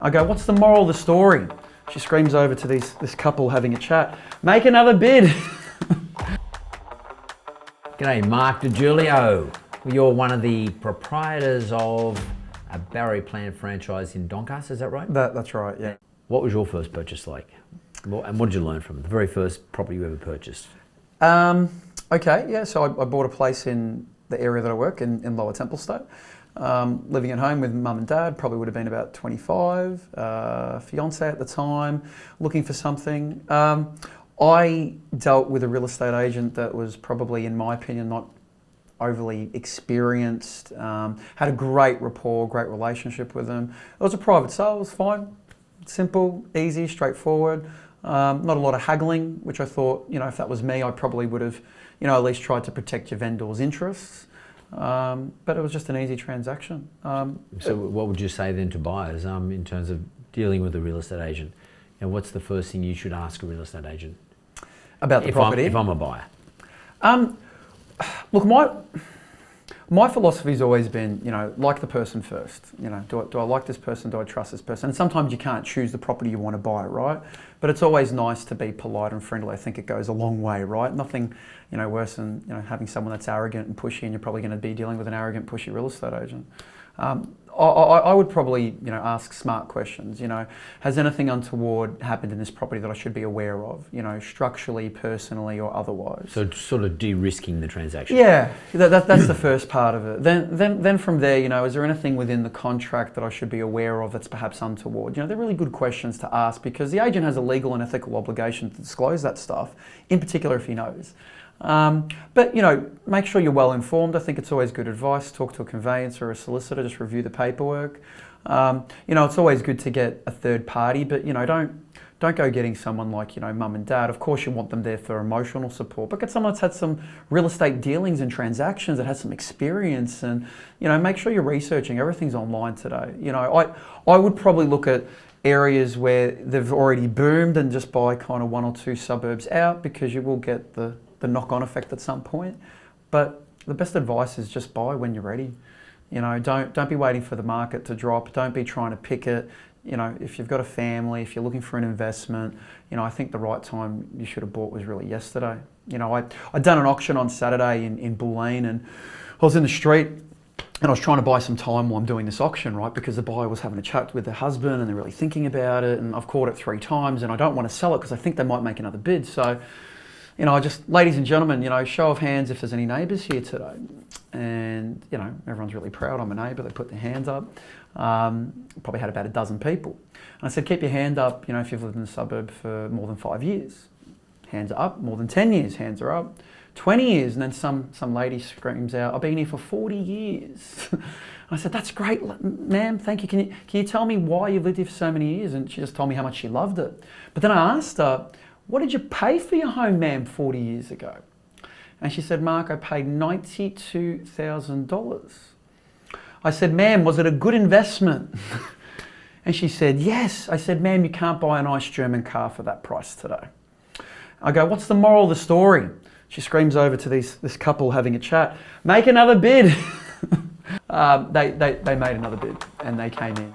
I go, what's the moral of the story? She screams over to this couple having a chat. Make another bid. G'day, Mark Di Guilio. You're one of the proprietors of a Barry Plant franchise in Doncaster, is that right? That's right, yeah. What was your first purchase like? And what did you learn from it? The very first property you ever purchased? Okay, yeah, so I bought a place in the area that I work in Lower Templestowe. Living at home with mum and dad, probably would have been about 25, fiance at the time, looking for something. I dealt with a real estate agent that was probably, in my opinion, not overly experienced, had a great rapport, great relationship with them. It was a private sale, it was fine, simple, easy, straightforward, not a lot of haggling, which I thought, if that was me, I probably would have, at least tried to protect your vendor's interests. But it was just an easy transaction. So what would you say then to buyers in terms of dealing with a real estate agent? And what's the first thing you should ask a real estate agent? About the property? If I'm a buyer. Look, my philosophy's always been, like the person first. Do I like this person? Do I trust this person? And sometimes you can't choose the property you want to buy, right? But it's always nice to be polite and friendly. I think it goes a long way, right? Nothing, worse than having someone that's arrogant and pushy, and you're probably going to be dealing with an arrogant, pushy real estate agent. I would probably, ask smart questions. Has anything untoward happened in this property that I should be aware of? Structurally, personally, or otherwise. So sort of de-risking the transaction. Yeah, that's the first part of it. Then from there, is there anything within the contract that I should be aware of that's perhaps untoward? They're really good questions to ask because the agent has a legal and ethical obligation to disclose that stuff, in particular if he knows. But make sure you're well informed. I think it's always good advice. Talk to a conveyancer or a solicitor, just review the paperwork. It's always good to get a third party, but don't go getting someone like, mum and dad. Of course you want them there for emotional support, but get someone that's had some real estate dealings and transactions, that has some experience, and, make sure you're researching. Everything's online today. I would probably look at areas where they've already boomed and just buy kind of one or two suburbs out, because you will get the knock-on effect at some point. But the best advice is just buy when you're ready. Don't be waiting for the market to drop. Don't be trying to pick it. If you've got a family, if you're looking for an investment, I think the right time you should have bought was really yesterday. I'd done an auction on Saturday in Bulleen, and I was in the street and I was trying to buy some time while I'm doing this auction, right? Because the buyer was having a chat with their husband and they're really thinking about it, and I've called it 3 times and I don't want to sell it because I think they might make another bid. So, ladies and gentlemen, show of hands if there's any neighbours here today. And, everyone's really proud I'm a neighbour. They put their hands up. Probably had about a dozen people. And I said, keep your hand up, if you've lived in the suburb for more than 5 years. Hands are up. More than 10 years, hands are up. 20 years, and then some lady screams out, I've been here for 40 years. I said, that's great, ma'am, thank you. Can you tell me why you've lived here for so many years? And she just told me how much she loved it. But then I asked her, what did you pay for your home, ma'am, 40 years ago? And she said, Mark, I paid $92,000. I said, ma'am, was it a good investment? And she said, yes. I said, ma'am, you can't buy a nice German car for that price today. I go, what's the moral of the story? She screams over to this couple having a chat. Make another bid. They made another bid and they came in.